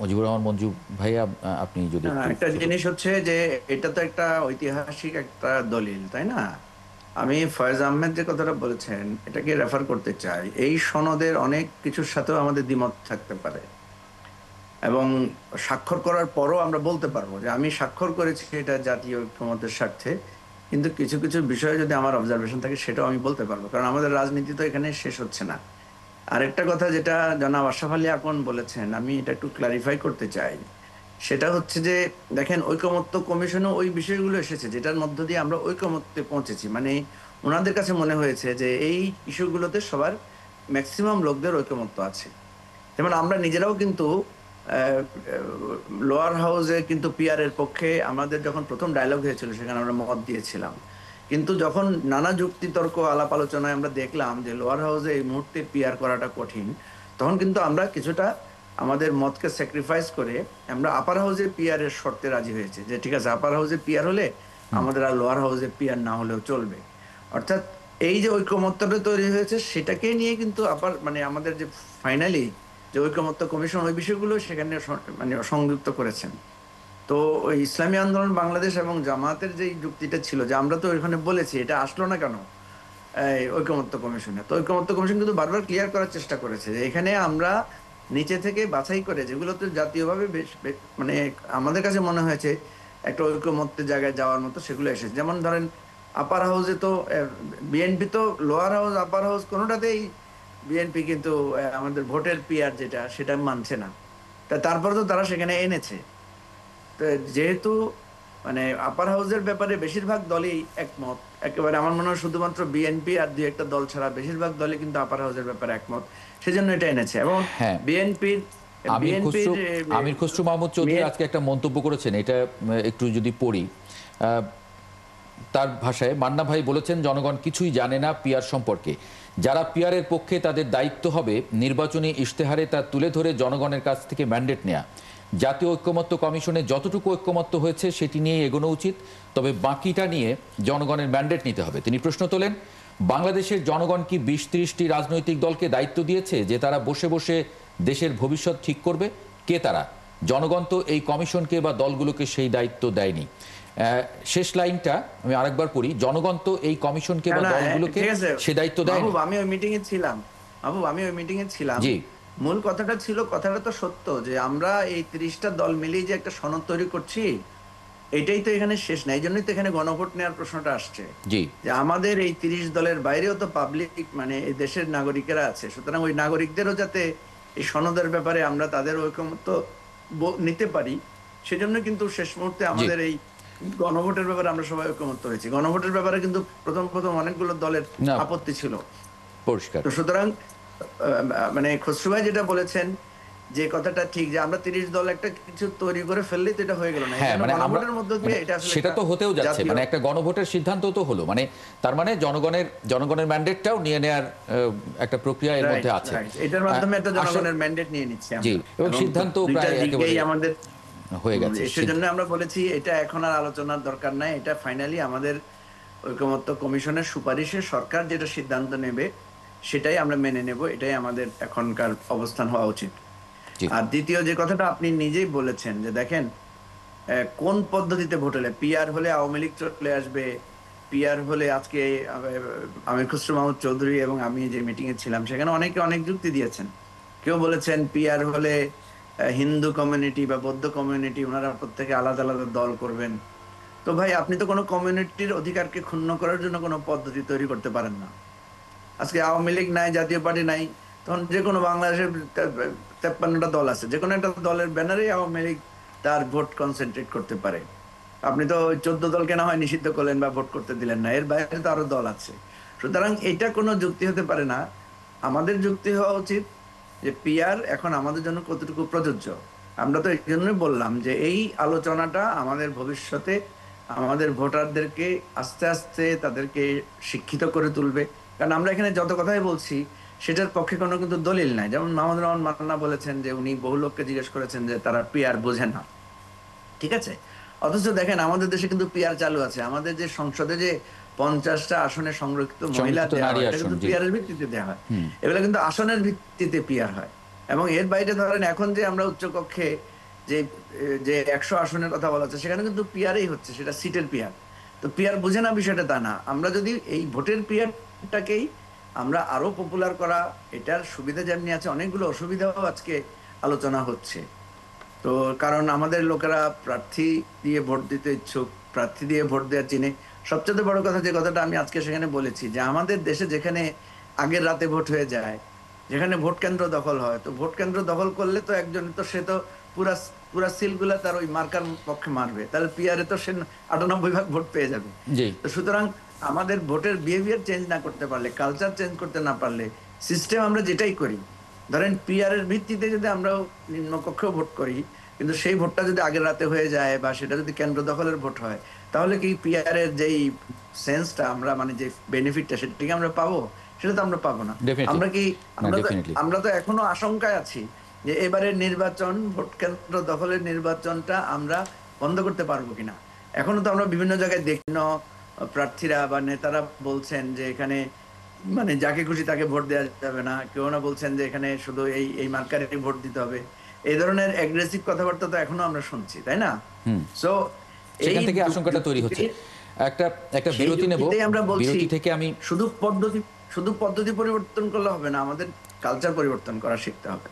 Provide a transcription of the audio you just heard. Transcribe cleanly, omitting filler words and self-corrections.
মুজিবুর রহমান মঞ্জু ভাইয়া, আপনি যদি একটু একটা ছোট। জিনিস হচ্ছে যে এটা তো একটা ঐতিহাসিক একটা দলিল, তাই না? আমি ফয়েজ আহমেদ যে কথাটা বলেছেন এটাকে রেফার করতে চাই। এই সনদের অনেক কিছুর সাথেও আমাদের দ্বিমত থাকতে পারে, এবং স্বাক্ষর করার পরও আমরা বলতে পারবো যে আমি স্বাক্ষর করেছি এটা জাতীয় ঐক্যমত্যের স্বার্থে, কিন্তু কিছু কিছু বিষয়ে যদি আমার অবজারভেশন থাকে সেটাও আমি বলতে পারবো, কারণ আমাদের রাজনীতি তো এখানে শেষ হচ্ছে না। আরেকটা কথা যেটা জনাব আশরাফ আলী আকন বলেছেন, আমি এটা একটু ক্লারিফাই করতে চাই। সেটা হচ্ছে যে দেখেন, ঐকমত্য কমিশনে ওই বিষয়গুলো এসেছে যেটার মধ্য দিয়ে আমরা ঐকমত্যে পৌঁছেছি, মানে ওনাদের কাছে মনে হয়েছে যে এই ইস্যুগুলোতে সবার ম্যাক্সিমাম লোকদের ঐকমত্য আছে। যেমন আমরা নিজেরাও কিন্তু লোয়ার হাউসে কিন্তু পিআর এর পক্ষে আমাদের যখন প্রথম ডায়লগ হয়েছিল সেখানে আমরা মত দিয়েছিলাম, কিন্তু যখন নানা যুক্তি তর্ক আলাপ আলোচনায় আমরা দেখলাম যে লোয়ার হাউসে এই মুহূর্তে পিআর করাটা কঠিন, তখন কিন্তু আমরা কিছুটা আমাদের মতকে স্যাক্রিফাইস করে আমরা আপার হাউসে পিআর এর শর্তে রাজি হয়েছে, যে ঠিক আছে আপার হাউসে পিআর হলে আমাদের আর লোয়ার হাউসে পিআর না হলেও চলবে। অর্থাৎ এই যে ঐকমত্যটা তৈরি হয়েছে সেটাকে নিয়ে কিন্তু আবার মানে আমাদের যে ফাইনালি যে ঐকমত্য কমিশন ওই বিষয়গুলো সেখানে মানে সংযুক্ত করেছেন। তো ওই ইসলামী আন্দোলন বাংলাদেশ এবং জামায়াতের যে যুক্তিটা ছিল যে আমরা তো ওইখানে বলেছি, এটা আসলো না কেন এই ঐকমত্য কমিশনে? তো ঐকমত্য কমিশন কিন্তু বারবার ক্লিয়ার করার চেষ্টা করেছে যে এখানে আমরা নিচে থেকে বাছাই করে যেগুলো তো জাতীয়ভাবে মানে আমাদের কাছে মনে হয়েছে একটা ঐকমত্যের জায়গায় যাওয়ার মতো সেগুলো এসেছে। যেমন ধরেন আপার হাউসে তো বিএনপি তো লোয়ার হাউস আপার হাউস কোনোটাতেই বিএনপি কিন্তু আমাদের ভোটের পিআর যেটা সেটা মানছে না। তারপর তো তারা সেখানে এনেছে। তো যেহেতু মানে আপার হাউসের ব্যাপারে বেশিরভাগ দলই একমত, একেবারে আমার মনে হয় শুধুমাত্র বিএনপি আর দুই একটা দল ছাড়া বেশিরভাগ দলই কিন্তু আপার হাউসের ব্যাপারে একমত, সেজন্য এটা এনেছে। এবং হ্যাঁ, বিএনপির আমির বিএনপির খসরু আমির খসরু মাহমুদ চৌধুরী আজকে একটা মন্তব্য করেছেন, এটা একটু যদি পড়ি। আহ, তার ভাষায়, মান্না ভাই বলেছেন জনগণ কিছুই জানে না পিআর সম্পর্কে। যারা পিআরের পক্ষে তাদের দায়িত্ব হবে নির্বাচনী ইশতেহারে তা তুলে ধরে জনগণের কাছ থেকে ম্যান্ডেট নেয়া। জাতীয় ঐক্যমত্য কমিশনে যতটুকু ঐক্যমত্য হয়েছে সেটি নিয়ে এগোনো উচিত, তবে বাকিটা নিয়ে জনগণের ম্যান্ডেট নিতে হবে। তিনি প্রশ্ন তোলেন, বাংলাদেশের জনগণ কি ২০-৩০টি রাজনৈতিক দলকে দায়িত্ব দিয়েছে যে তারা বসে বসে দেশের ভবিষ্যৎ ঠিক করবে? কে তারা? জনগণ তো এই কমিশনকে বা দলগুলোকে সেই দায়িত্ব দেয়নি। শেষ লাইনটা আমি আরেকবার পড়ি, জনগণ তো এই কমিশনকে না বা না দলগুলোকে ঠিক আছে সে দায়িত্ব দেয়নি। মাহবুব, আমি ওই মিটিং এ ছিলাম। মাহবুব, আমি ওই মিটিং এ ছিলাম। জি মূল কথাটা ছিল, কথাটা তো সত্য যে আমরা এই ৩০টা দল মিলিয়ে যে একটা সনদ তৈরি করছি, এটাই তো এখানে শেষ না। এই জন্যই তো এখানে গণভোট নেওয়ার প্রশ্নটা আসছে, জি যে আমাদের এই ৩০ দলের বাইরেও তো পাবলিক মানে এই দেশের নাগরিকেরা আছে, সুতরাং ওই নাগরিকদেরও যাতে এই সনদের ব্যাপারে আমরা তাদের ঐকমত্য নিতে পারি, সেজন্য কিন্তু শেষ মুহূর্তে জি আমাদের এই গণভোটের ব্যাপারে আমরা সবাই ঐকমত্য হয়েছি। গণভোটের ব্যাপারে কিন্তু প্রথম প্রথম অনেকগুলো দলের না, আপত্তি ছিল। পরিষ্কার। তো সুতরাং মানে খসরু ভাই যেটা বলেছেন যে কথাটা ঠিক, যে আমরা ৩০ দল একটা কিছু তৈরি করে ফেললেই তো এটা হয়ে গেল না, এই হ্যাঁ, জন্য মানে আমরা গণভোটের মধ্য মানে দিয়ে এটা আসলে সেটা একটা তো হতেও যাচ্ছে, জাতীয়। মানে একটা গণভোটের সিদ্ধান্ত তো হলো, মানে তার মানে জনগণের ম্যান্ডেটটাও নিয়ে নেয়ার একটা প্রক্রিয়া এর রাইট মধ্যে আছে। রাইট, এটার মাধ্যমে একটা আসলে জনগণের ম্যান্ডেট নিয়ে নিচ্ছি জি, আমরা। এবং এবং সিদ্ধান্ত দুইটা প্রায় একেবারে দিকেই আমাদের হয়ে গেছে। সেজন্য আমরা বলেছি এটা এখন আর আলোচনার দরকার নাই, এটা ফাইনালি আমাদের ঐকমত্য কমিশনের সুপারিশে সরকার যেটা সিদ্ধান্ত নেবে সেটাই আমরা মেনে নেব, এটাই আমাদের এখনকার অবস্থান হওয়া উচিত। জি আর দ্বিতীয় যে কথাটা আপনি নিজেই বলেছেন যে দেখেন কোন পদ্ধতিতে ভোট হলে, পিআর হলে আওয়ামী লীগ চলে আসবে, পিআর হলে আজকে আমির খসরু মাহমুদ চৌধুরী এবং আমি যে মিটিং এ ছিলাম সেখানে অনেকে অনেক যুক্তি দিয়েছেন। কেউ বলেছেন পিআর হলে হিন্দু কমিউনিটি বা বৌদ্ধ কমিউনিটি ওনারা প্রত্যেকে আলাদা আলাদা দল করবেন। তো ভাই আপনি তো কোনো কমিউনিটির অধিকারকে ক্ষুণ্ণ করার জন্য কোনো পদ্ধতি তৈরি করতে পারেন না। আজকে আওয়ামী লীগ নাই, জাতীয় পার্টি নাই, তখন যে কোনো বাংলাদেশের 53টা দল আছে, যে কোনো একটা দলের ব্যানারে আওয়ামী লীগ তার ভোট কনসেন্ট্রেট করতে পারে। আপনি তো 14 দলকে না হয় নিষিদ্ধ করলেন বা ভোট করতে দিলেন না, এর বাইরে তো আরো দল আছে। সুতরাং এটা কোনো যুক্তি হতে পারে না। আমাদের যুক্তি হওয়া উচিত যে পিআর এখন আমাদের জন্য কতটুকু প্রযোজ্য। আমরা তো এই জন্যই বললাম যে এই আলোচনাটা আমাদের ভবিষ্যতে আমাদের ভোটারদেরকে আস্তে আস্তে তাদেরকে শিক্ষিত করে তুলবে। কারণ আমরা এখানে যত কথাই বলছি সেটার পক্ষে কোনো কিন্তু দলিল নাই। যেমন মাহমুদ রহমান মান্না বলেছেন যে উনি বহু লোককে জিজ্ঞেস করেছেন যে তারা পিআর বোঝে না, ঠিক আছে। অথচ দেখেন আমাদের দেশে কিন্তু পিআর চালু আছে। আমাদের যে সংসদে যে 50টা আসনে সংরক্ষিত মহিলা সংরক্ষিত দেওয়া নারী হয় এটা আসন, কিন্তু জি। পিআর এর ভিত্তিতে দেওয়া হয়। এগুলো কিন্তু আসনের ভিত্তিতে পিআর হয়। এবং এর বাইরে ধরেন এখন যে আমরা উচ্চকক্ষে যে যে 100 আসনের কথা বলা হচ্ছে সেখানে কিন্তু পিয়ারই হচ্ছে, সেটা সিটের পিয়ার। তো পিয়ার বুঝে না বিষয়টা তা না, আমরা যদি এই ভোটের পিয়ারটাকেই আমরা আরো পপুলার করা, এটার সুবিধা যেমনি আছে অনেকগুলো অসুবিধাও আজকে আলোচনা হচ্ছে। তো কারণ আমাদের লোকেরা প্রার্থী দিয়ে ভোট দিতে ইচ্ছুক, প্রার্থী দিয়ে ভোট দেওয়ার চিনে। সবচেয়ে বড় কথা যে কথাটা আমি আজকে সেখানে বলেছি, যে আমাদের দেশে যেখানে আগের রাতে ভোট হয়ে যায়, যেখানে ভোট কেন্দ্র দখল হয়, তো ভোট কেন্দ্র দখল করলে তো একজন তো সে তো পুরা পুরা সিলগুলা তার ওই মার্কার পক্ষে মারবে, তাহলে পিয়ারে তো সে 98 ভাগ ভোট পেয়ে যাবে। জি। তো সুতরাং আমাদের ভোটের বিহেভিয়ার চেঞ্জ না করতে পারলে, কালচার চেঞ্জ করতে না পারলে, সিস্টেম আমরা যেটাই করি, ধরেন পিআর এর ভিত্তিতে যদি আমরা নিম্নকক্ষেও ভোট করি, কিন্তু সেই ভোটটা যদি আগের রাতে হয়ে যায় বা সেটা যদি কেন্দ্র দখলের ভোট হয়, তাহলে কি পিআর এর যেই সেন্সটা আমরা মানে যে বেনিফিটটা সেটা কি আমরা পাবো? সেটা তো আমরা পাবো না। ডেফিনেটলি আমরা কি না, আমরা তো ডেফিনেটলি আমরা তো এখনো আশঙ্কায় আছি যে এবারের নির্বাচন, ভোট কেন্দ্র দখলের নির্বাচনটা আমরা বন্ধ করতে পারবো কিনা। এখনো তো আমরা বিভিন্ন জায়গায় দেখি প্রার্থীরা বা নেতারা বলছেন যে এখানে মানে যাকে খুশি তাকে ভোট দেওয়া যাবে না, কেউ না বলছেন যে এখানে শুধু এই এই মার্কারে ভোট দিতে হবে। এই ধরনের অ্যাগ্রেসিভ কথাবার্তা তো এখনো আমরা শুনছি, তাই না? সো এই সেখান থেকে আশঙ্কাটা তৈরি হচ্ছে। একটা একটা সেই বিরতি নেব, যুক্তিতেই আমরা বলছি বিরতি থেকে আমি শুধু পদ্ধতি পরিবর্তন করলে হবে না, আমাদের কালচার পরিবর্তন করা শিখতে হবে।